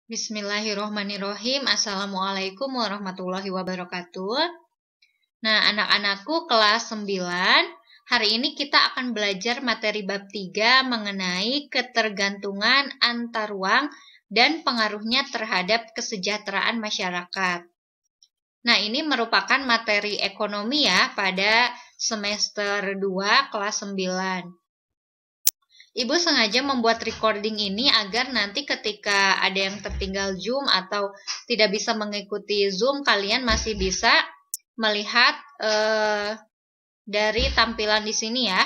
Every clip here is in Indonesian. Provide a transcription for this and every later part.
Bismillahirrohmanirrohim. Assalamualaikum warahmatullahi wabarakatuh. Nah, anak-anakku kelas 9, hari ini kita akan belajar materi bab 3 mengenai ketergantungan antar ruang dan pengaruhnya terhadap kesejahteraan masyarakat. Nah, ini merupakan materi ekonomi ya pada semester 2 kelas 9. Ibu sengaja membuat recording ini agar nanti ketika ada yang tertinggal Zoom atau tidak bisa mengikuti Zoom, kalian masih bisa melihat dari tampilan di sini ya.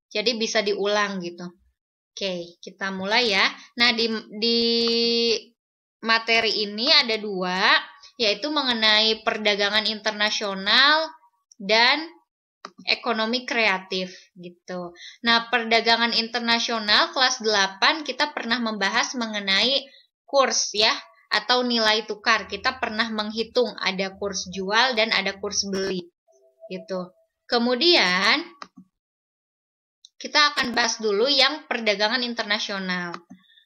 Jadi bisa diulang gitu. Oke, kita mulai ya. Nah, di materi ini ada 2, yaitu mengenai perdagangan internasional dan ekonomi kreatif gitu. Nah, perdagangan internasional kelas 8 kita pernah membahas mengenai kurs ya atau nilai tukar. Kita pernah menghitung ada kurs jual dan ada kurs beli gitu. Kemudian kita akan bahas dulu yang perdagangan internasional.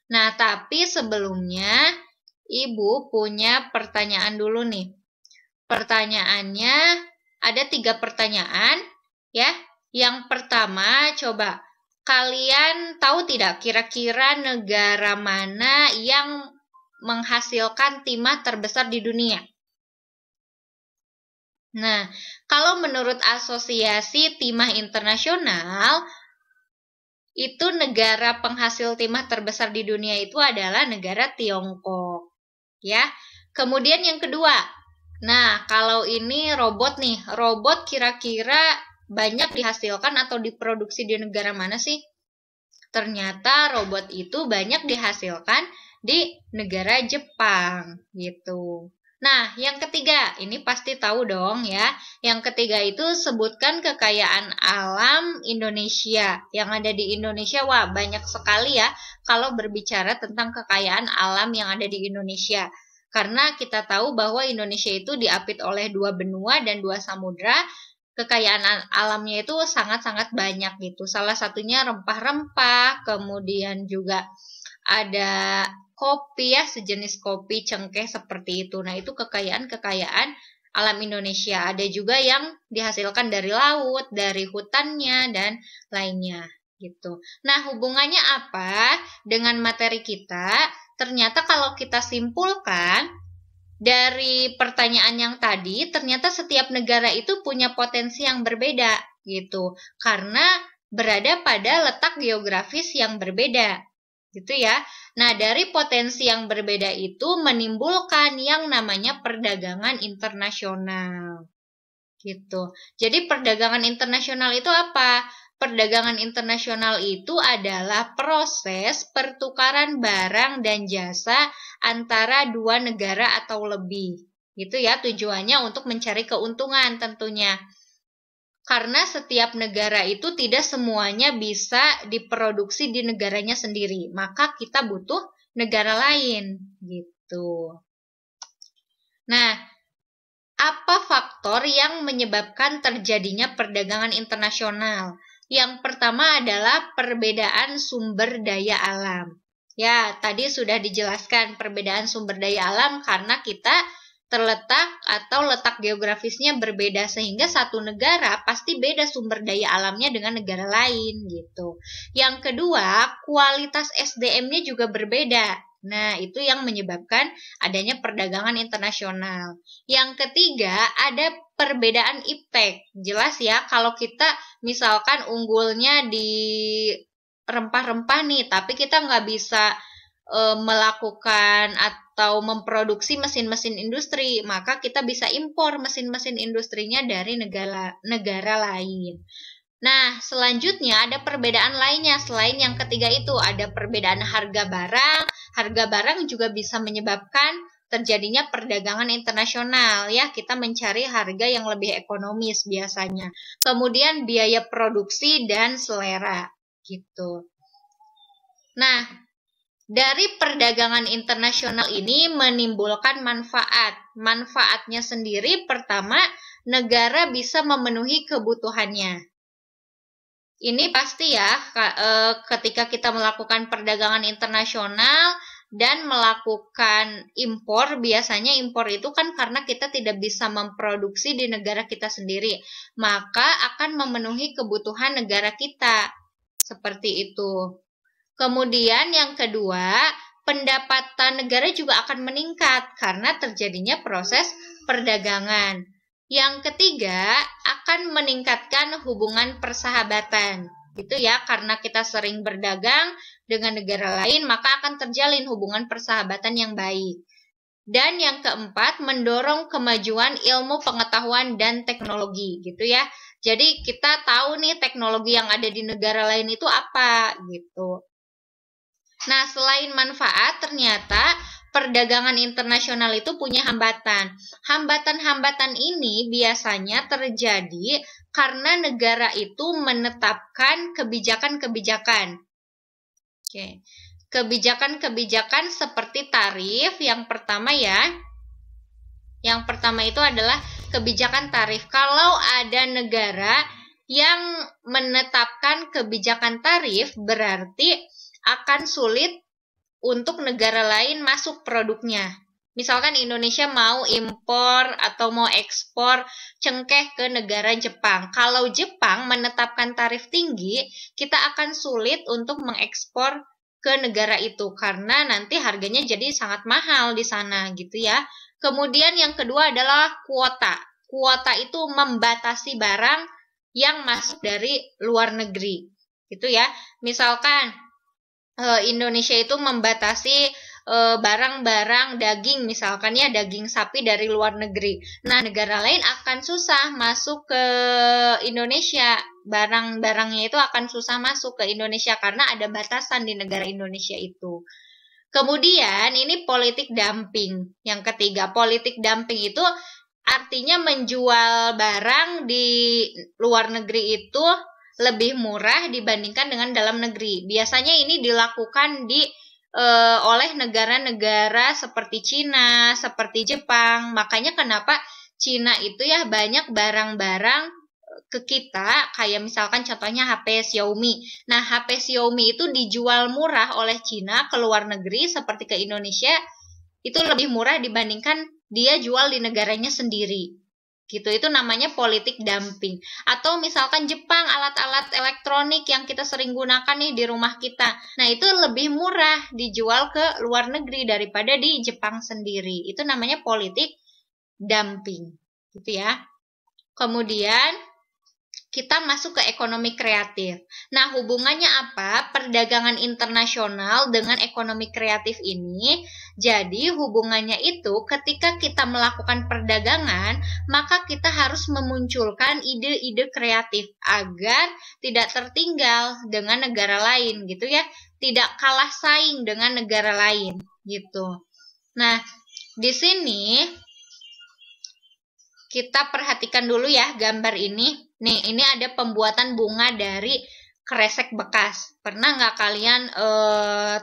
Nah, tapi sebelumnya Ibu punya pertanyaan dulu nih. Pertanyaannya ada 3 pertanyaan ya. Yang pertama, coba kalian tahu tidak kira-kira negara mana yang menghasilkan timah terbesar di dunia? Nah, kalau menurut Asosiasi Timah Internasional, itu negara penghasil timah terbesar di dunia itu adalah negara Tiongkok. Ya. Kemudian yang kedua, nah, kalau ini robot nih, robot kira-kira banyak dihasilkan atau diproduksi di negara mana sih? Ternyata robot itu banyak dihasilkan di negara Jepang, gitu. Nah, yang ketiga, ini pasti tahu dong ya. Yang ketiga itu sebutkan kekayaan alam Indonesia. Yang ada di Indonesia, wah banyak sekali ya kalau berbicara tentang kekayaan alam yang ada di Indonesia. Karena kita tahu bahwa Indonesia itu diapit oleh 2 benua dan 2 samudra, kekayaan alamnya itu sangat-sangat banyak gitu. Salah satunya rempah-rempah, kemudian juga ada kopi ya, sejenis kopi cengkeh seperti itu. Nah, itu kekayaan-kekayaan alam Indonesia. Ada juga yang dihasilkan dari laut, dari hutannya, dan lainnya gitu. Nah, hubungannya apa dengan materi kita? Ternyata kalau kita simpulkan dari pertanyaan yang tadi, ternyata setiap negara itu punya potensi yang berbeda gitu. Karena berada pada letak geografis yang berbeda. Gitu ya. Nah, dari potensi yang berbeda itu menimbulkan yang namanya perdagangan internasional. Gitu. Jadi perdagangan internasional itu apa? Perdagangan internasional itu adalah proses pertukaran barang dan jasa antara 2 negara atau lebih. Gitu ya, tujuannya untuk mencari keuntungan tentunya. Karena setiap negara itu tidak semuanya bisa diproduksi di negaranya sendiri. Maka kita butuh negara lain gitu. Nah, apa faktor yang menyebabkan terjadinya perdagangan internasional? Yang pertama adalah perbedaan sumber daya alam. Ya, tadi sudah dijelaskan perbedaan sumber daya alam karena kita terletak atau letak geografisnya berbeda sehingga satu negara pasti beda sumber daya alamnya dengan negara lain gitu. Yang kedua, kualitas SDM-nya juga berbeda. Nah, itu yang menyebabkan adanya perdagangan internasional. Yang ketiga, ada perbedaan iptek. Jelas ya, kalau kita misalkan unggulnya di rempah-rempah nih, tapi kita nggak bisa melakukan atau memproduksi mesin-mesin industri, maka kita bisa impor mesin-mesin industrinya dari negara lain. Nah, selanjutnya ada perbedaan lainnya selain yang ketiga itu, ada perbedaan harga barang. Harga barang juga bisa menyebabkan terjadinya perdagangan internasional ya, kita mencari harga yang lebih ekonomis biasanya. Kemudian biaya produksi dan selera gitu. Nah, dari perdagangan internasional ini menimbulkan manfaat. Manfaatnya sendiri pertama, negara bisa memenuhi kebutuhannya. Ini pasti ya, ketika kita melakukan perdagangan internasional, dan melakukan impor. Biasanya impor itu kan karena kita tidak bisa memproduksi di negara kita sendiri, maka akan memenuhi kebutuhan negara kita. Seperti itu. Kemudian yang kedua, pendapatan negara juga akan meningkat karena terjadinya proses perdagangan. Yang ketiga, akan meningkatkan hubungan persahabatan. Gitu ya, karena kita sering berdagang dengan negara lain, maka akan terjalin hubungan persahabatan yang baik. Dan yang keempat, mendorong kemajuan ilmu pengetahuan dan teknologi, gitu ya. Jadi kita tahu nih teknologi yang ada di negara lain itu apa, gitu. Nah, selain manfaat, ternyata perdagangan internasional itu punya hambatan. Hambatan-hambatan ini biasanya terjadi karena negara itu menetapkan kebijakan-kebijakan. Oke. Kebijakan-kebijakan seperti tarif, yang pertama ya. Yang pertama itu adalah kebijakan tarif. Kalau ada negara yang menetapkan kebijakan tarif, berarti akan sulit untuk negara lain masuk produknya. Misalkan Indonesia mau impor atau mau ekspor cengkeh ke negara Jepang. Kalau Jepang menetapkan tarif tinggi, kita akan sulit untuk mengekspor ke negara itu karena nanti harganya jadi sangat mahal di sana gitu ya. Kemudian yang kedua adalah kuota. Kuota itu membatasi barang yang masuk dari luar negeri. Gitu ya. Misalkan Indonesia itu membatasi barang-barang daging, misalkan ya daging sapi dari luar negeri. Nah, negara lain akan susah masuk ke Indonesia. Barang-barangnya itu akan susah masuk ke Indonesia karena ada batasan di negara Indonesia itu. Kemudian ini politik dumping. Yang ketiga, politik dumping itu artinya menjual barang di luar negeri itu lebih murah dibandingkan dengan dalam negeri. Biasanya ini dilakukan oleh negara-negara seperti Cina, seperti Jepang. Makanya kenapa Cina itu ya banyak barang-barang ke kita, kayak misalkan contohnya HP Xiaomi. Nah, HP Xiaomi itu dijual murah oleh Cina ke luar negeri seperti ke Indonesia, itu lebih murah dibandingkan dia jual di negaranya sendiri. Gitu, itu namanya politik dumping. Atau misalkan Jepang, alat-alat elektronik yang kita sering gunakan nih di rumah kita. Nah, itu lebih murah dijual ke luar negeri daripada di Jepang sendiri. Itu namanya politik dumping. Gitu ya. Kemudian kita masuk ke ekonomi kreatif. Nah, hubungannya apa? Perdagangan internasional dengan ekonomi kreatif ini. Jadi, hubungannya itu ketika kita melakukan perdagangan, maka kita harus memunculkan ide-ide kreatif agar tidak tertinggal dengan negara lain, gitu ya. Tidak kalah saing dengan negara lain, gitu. Nah, di sini kita perhatikan dulu ya gambar ini. Nih, ini ada pembuatan bunga dari kresek bekas. Pernah nggak kalian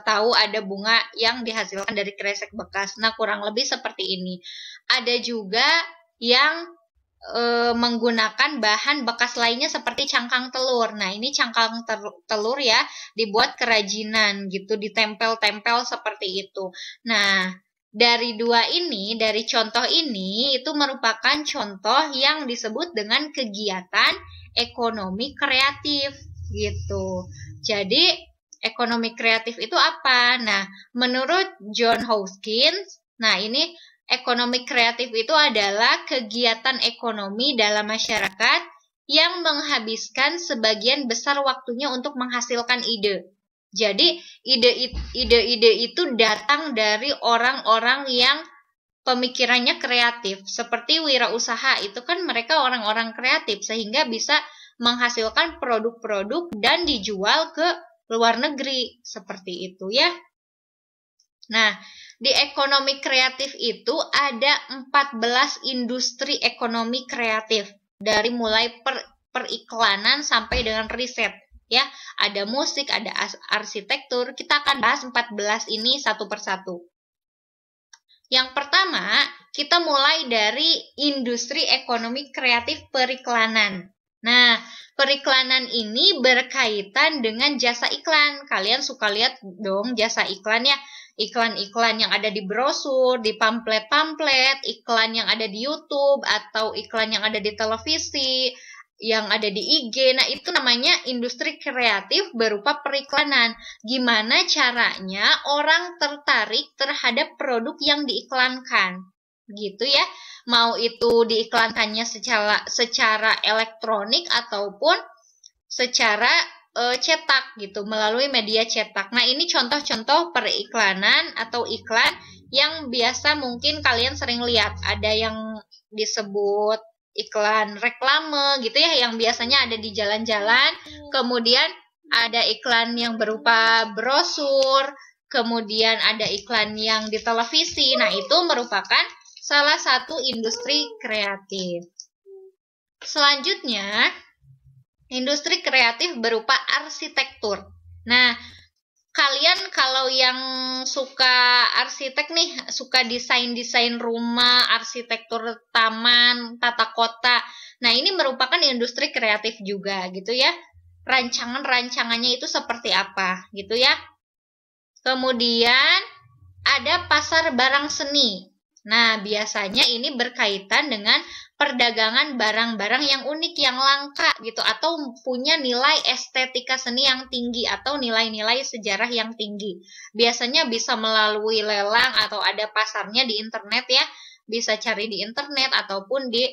tahu ada bunga yang dihasilkan dari kresek bekas? Nah, kurang lebih seperti ini. Ada juga yang menggunakan bahan bekas lainnya seperti cangkang telur. Nah, ini cangkang telur ya, dibuat kerajinan gitu, ditempel-tempel seperti itu. Nah, dari contoh ini, itu merupakan contoh yang disebut dengan kegiatan ekonomi kreatif, gitu. Jadi, ekonomi kreatif itu apa? Nah, menurut John Hopkins, ini ekonomi kreatif itu adalah kegiatan ekonomi dalam masyarakat yang menghabiskan sebagian besar waktunya untuk menghasilkan ide. Jadi, ide-ide itu datang dari orang-orang yang pemikirannya kreatif. Seperti wirausaha, itu kan mereka orang-orang kreatif sehingga bisa menghasilkan produk-produk dan dijual ke luar negeri. Seperti itu ya. Nah, di ekonomi kreatif itu ada 14 industri ekonomi kreatif. Dari mulai periklanan sampai dengan riset. Ya, ada musik, ada arsitektur. Kita akan bahas 14 ini satu persatu. Yang pertama, kita mulai dari industri ekonomi kreatif periklanan. Nah, periklanan ini berkaitan dengan jasa iklan. Kalian suka lihat dong jasa iklan ya. Iklan-iklan yang ada di brosur, di pamflet-pamflet, iklan yang ada di YouTube, atau iklan yang ada di televisi, yang ada di IG. Nah, itu namanya industri kreatif berupa periklanan. Gimana caranya orang tertarik terhadap produk yang diiklankan. Gitu ya. Mau itu diiklankannya secara elektronik ataupun secara cetak gitu, melalui media cetak. Nah, ini contoh-contoh periklanan atau iklan yang biasa mungkin kalian sering lihat. Ada yang disebut iklan reklame gitu ya, yang biasanya ada di jalan-jalan. Kemudian ada iklan yang berupa brosur, kemudian ada iklan yang di televisi. Nah, itu merupakan salah satu industri kreatif. Selanjutnya, industri kreatif berupa arsitektur. Nah, kalian kalau yang suka arsitek nih, suka desain-desain rumah, arsitektur taman, tata kota. Nah, ini merupakan industri kreatif juga gitu ya. Rancangan-rancangannya itu seperti apa gitu ya. Kemudian ada pasar barang seni. Nah, biasanya ini berkaitan dengan perdagangan barang-barang yang unik, yang langka gitu, atau punya nilai estetika seni yang tinggi atau nilai-nilai sejarah yang tinggi. Biasanya bisa melalui lelang atau ada pasarnya di internet ya. Bisa cari di internet ataupun di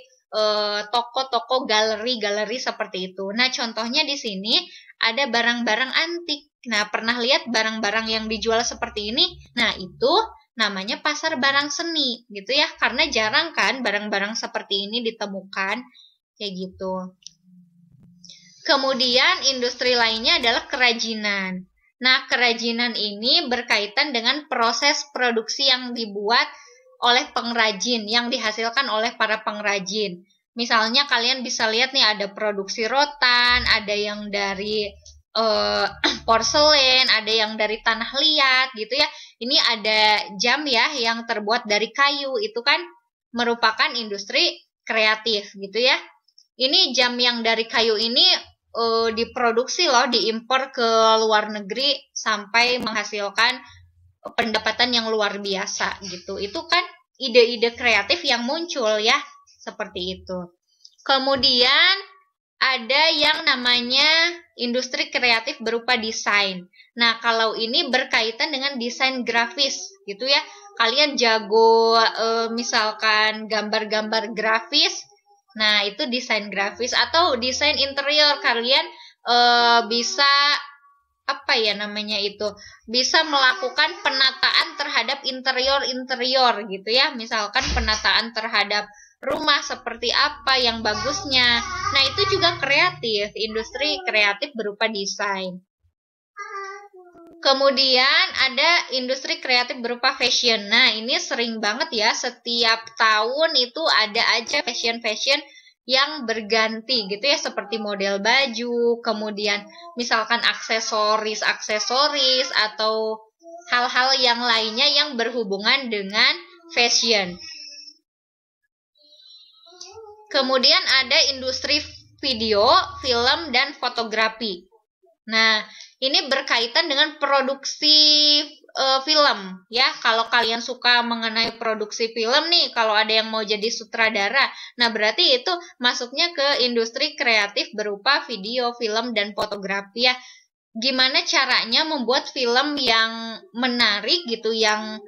toko-toko, galeri-galeri seperti itu. Nah, contohnya di sini ada barang-barang antik. Nah, pernah lihat barang-barang yang dijual seperti ini? Nah, itu namanya pasar barang seni gitu ya, karena jarang kan barang-barang seperti ini ditemukan kayak gitu. Kemudian industri lainnya adalah kerajinan. Nah, kerajinan ini berkaitan dengan proses produksi yang dibuat oleh pengrajin, yang dihasilkan oleh para pengrajin. Misalnya kalian bisa lihat nih, ada produksi rotan, ada yang dari porselen, ada yang dari tanah liat gitu ya. Ini ada jam ya yang terbuat dari kayu, itu kan merupakan industri kreatif gitu ya. Ini jam yang dari kayu ini diproduksi loh, diimpor ke luar negeri sampai menghasilkan pendapatan yang luar biasa gitu. Itu kan ide-ide kreatif yang muncul ya, seperti itu. Kemudian ada yang namanya industri kreatif berupa desain. Nah, kalau ini berkaitan dengan desain grafis gitu ya. Kalian jago misalkan gambar-gambar grafis. Nah, itu desain grafis atau desain interior. Kalian bisa apa ya namanya itu? Bisa melakukan penataan terhadap interior-interior gitu ya. Misalkan penataan terhadap rumah seperti apa yang bagusnya. Nah, itu juga kreatif, industri kreatif berupa desain. Kemudian ada industri kreatif berupa fashion. Nah, ini sering banget ya, setiap tahun itu ada aja fashion-fashion yang berganti gitu ya, seperti model baju, kemudian misalkan aksesoris atau hal-hal yang lainnya yang berhubungan dengan fashion. Kemudian ada industri video, film, dan fotografi. Nah, ini berkaitan dengan produksi film ya. Kalau kalian suka mengenai produksi film nih, kalau ada yang mau jadi sutradara, nah berarti itu masuknya ke industri kreatif berupa video, film, dan fotografi ya. Gimana caranya membuat film yang menarik gitu, yang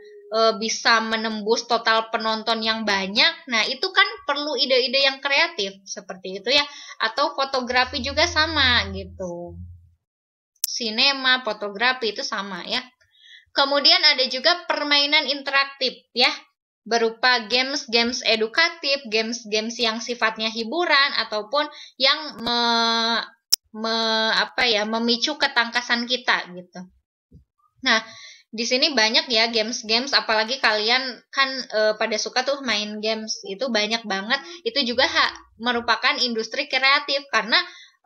bisa menembus total penonton yang banyak. Nah, itu kan perlu ide-ide yang kreatif seperti itu ya. Atau fotografi juga sama gitu. Sinema, fotografi itu sama ya. Kemudian ada juga permainan interaktif ya, berupa games edukatif, games yang sifatnya hiburan ataupun yang memicu ketangkasan kita gitu. Nah, di sini banyak ya games, apalagi kalian kan pada suka tuh main games, itu banyak banget. Itu juga merupakan industri kreatif karena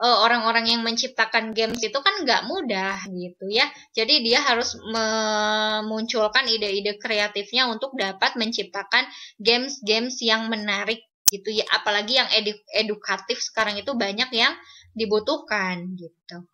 orang-orang yang menciptakan games itu kan nggak mudah gitu ya. Jadi dia harus memunculkan ide-ide kreatifnya untuk dapat menciptakan games yang menarik gitu ya, apalagi yang edukatif sekarang itu banyak yang dibutuhkan gitu.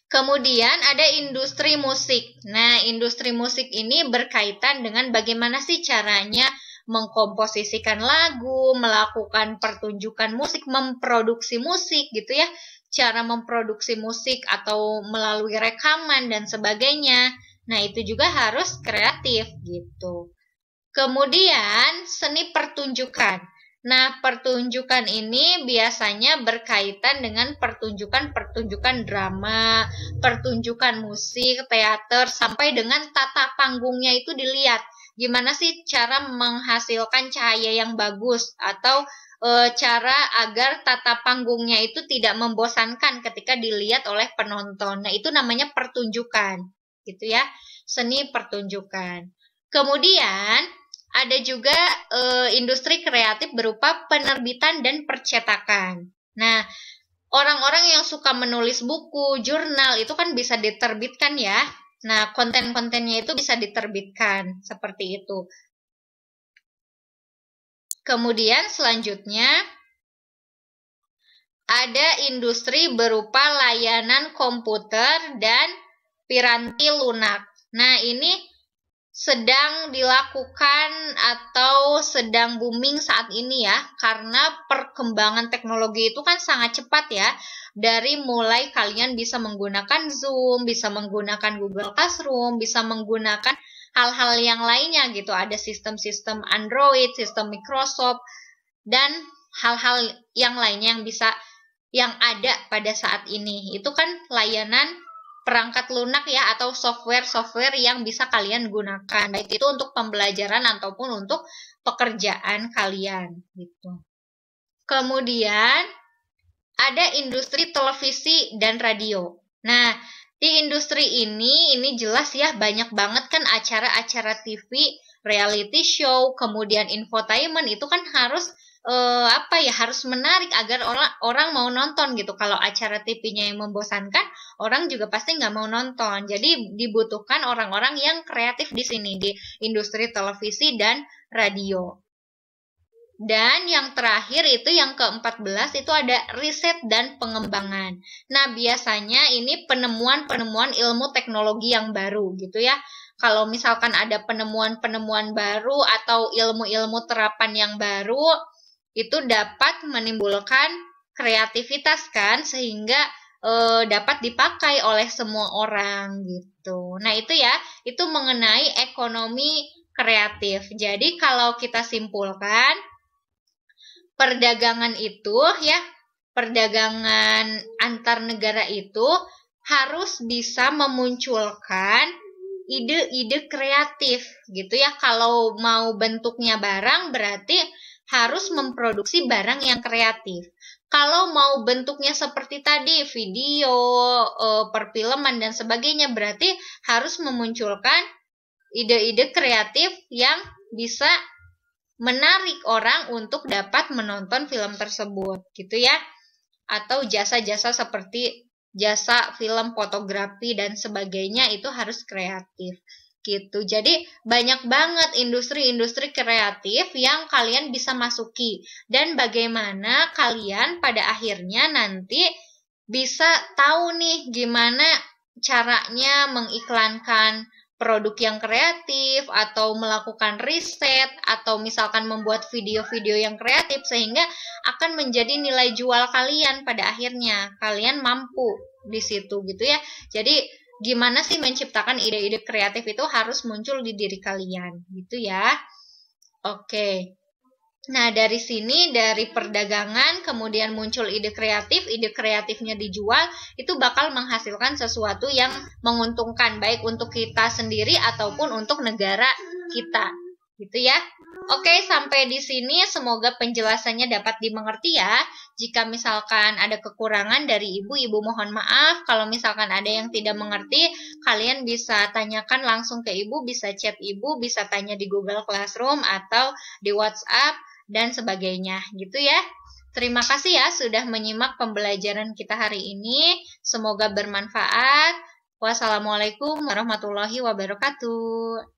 Kemudian ada industri musik. Nah, industri musik ini berkaitan dengan bagaimana sih caranya mengkomposisikan lagu, melakukan pertunjukan musik, memproduksi musik gitu ya. Cara memproduksi musik atau melalui rekaman dan sebagainya. Nah, itu juga harus kreatif gitu. Kemudian seni pertunjukan. Nah, pertunjukan ini biasanya berkaitan dengan pertunjukan-pertunjukan drama, pertunjukan musik, teater, sampai dengan tata panggungnya itu dilihat. Gimana sih cara menghasilkan cahaya yang bagus atau cara agar tata panggungnya itu tidak membosankan ketika dilihat oleh penonton. Nah, itu namanya pertunjukan, gitu ya. Seni pertunjukan. Kemudian ada juga industri kreatif berupa penerbitan dan percetakan. Nah, orang-orang yang suka menulis buku, jurnal itu kan bisa diterbitkan ya. Nah, konten-kontennya itu bisa diterbitkan seperti itu. Kemudian selanjutnya ada industri berupa layanan komputer dan piranti lunak. Nah, ini sedang dilakukan atau sedang booming saat ini ya, karena perkembangan teknologi itu kan sangat cepat ya. Dari mulai kalian bisa menggunakan Zoom, bisa menggunakan Google Classroom, bisa menggunakan hal-hal yang lainnya gitu. Ada sistem-sistem Android, sistem Microsoft, dan hal-hal yang lainnya yang ada pada saat ini. Itu kan layanan perangkat lunak ya, atau software-software yang bisa kalian gunakan, baik itu untuk pembelajaran ataupun untuk pekerjaan kalian gitu. Kemudian ada industri televisi dan radio. Nah, di industri ini jelas ya, banyak banget kan acara-acara TV, reality show, kemudian infotainment, itu kan harus harus menarik agar orang mau nonton gitu. Kalau acara TV-nya yang membosankan, orang juga pasti nggak mau nonton. Jadi dibutuhkan orang-orang yang kreatif di sini, di industri televisi dan radio. Dan yang terakhir itu yang ke-14 itu ada riset dan pengembangan. Nah, biasanya ini penemuan-penemuan ilmu teknologi yang baru gitu ya. Kalau misalkan ada penemuan-penemuan baru atau ilmu-ilmu terapan yang baru, itu dapat menimbulkan kreativitas kan, sehingga dapat dipakai oleh semua orang gitu. Nah, itu ya, itu mengenai ekonomi kreatif. Jadi kalau kita simpulkan, perdagangan itu ya, perdagangan antar negara itu harus bisa memunculkan ide-ide kreatif gitu ya. Kalau mau bentuknya barang, berarti harus memproduksi barang yang kreatif. Kalau mau bentuknya seperti tadi, video, perfilman dan sebagainya, berarti harus memunculkan ide-ide kreatif yang bisa menarik orang untuk dapat menonton film tersebut, gitu ya. Atau jasa-jasa seperti jasa film, fotografi dan sebagainya, itu harus kreatif. Gitu. Jadi banyak banget industri-industri kreatif yang kalian bisa masuki, dan bagaimana kalian pada akhirnya nanti bisa tahu nih gimana caranya mengiklankan produk yang kreatif, atau melakukan riset, atau misalkan membuat video-video yang kreatif, sehingga akan menjadi nilai jual kalian pada akhirnya. Kalian mampu di situ gitu ya. Jadi gimana sih menciptakan ide-ide kreatif itu harus muncul di diri kalian gitu ya. Oke. Nah, dari sini, dari perdagangan kemudian muncul ide kreatifnya dijual, itu bakal menghasilkan sesuatu yang menguntungkan baik untuk kita sendiri ataupun untuk negara kita. Gitu ya. Oke, sampai di sini semoga penjelasannya dapat dimengerti ya. Jika misalkan ada kekurangan dari ibu mohon maaf. Kalau misalkan ada yang tidak mengerti, kalian bisa tanyakan langsung ke ibu, bisa chat ibu, bisa tanya di Google Classroom atau di WhatsApp dan sebagainya, gitu ya. Terima kasih ya sudah menyimak pembelajaran kita hari ini. Semoga bermanfaat. Wassalamualaikum warahmatullahi wabarakatuh.